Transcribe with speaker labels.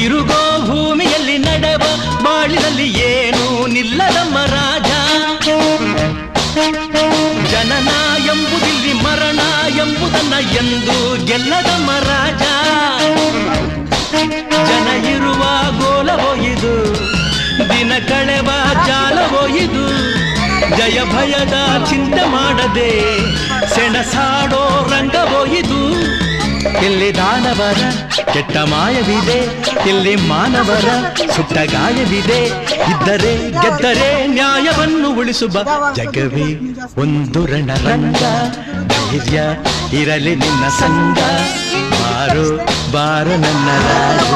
Speaker 1: ತಿರುಗೋ ಭೂಮಿಯಲ್ಲಿ ನಡೆವ ಬಾಳಿನಲ್ಲಿ ಏನೂ ನಿಲ್ಲದಮ್ಮ ರಾಜ. ಜನನ ಎಂಬುದಿಲ್ಲಿ ಮರಣ ಎಂಬುದನ್ನ ಎಂದು ಗೆಲ್ಲದಮ್ಮ ರಾಜ. ಜನ ಇರುವ ಗೋಲವೋ ಇದು, ದಿನ ಕಳೆವ ಜಾಲವೋ ಇದು. ಜಯ ಭಯದ ಚಿಂತೆ ಮಾಡದೆ ಸೆಣಸಾಡೋ ರಂಗವೋ ಇದು. ಇಲ್ಲಿ ದಾನವರ ಕೆಟ್ಟ ಮಾಯವಿದೆ, ಇಲ್ಲಿ ಮಾನವರ ಸುಟ್ಟ ಗಾಯವಿದೆ. ಇದ್ದರೆ ಗೆದ್ದರೆ ನ್ಯಾಯವನ್ನು ಉಳಿಸುವ ಜಗವೇ ಒಂದು ರಣರಂಗ. ಧೈರ್ಯ ಇರಲಿ ನಿನ್ನ ಸಂಗ, ಬಾರೋ ಬಾರ ನನ್ನ ರಾಜ.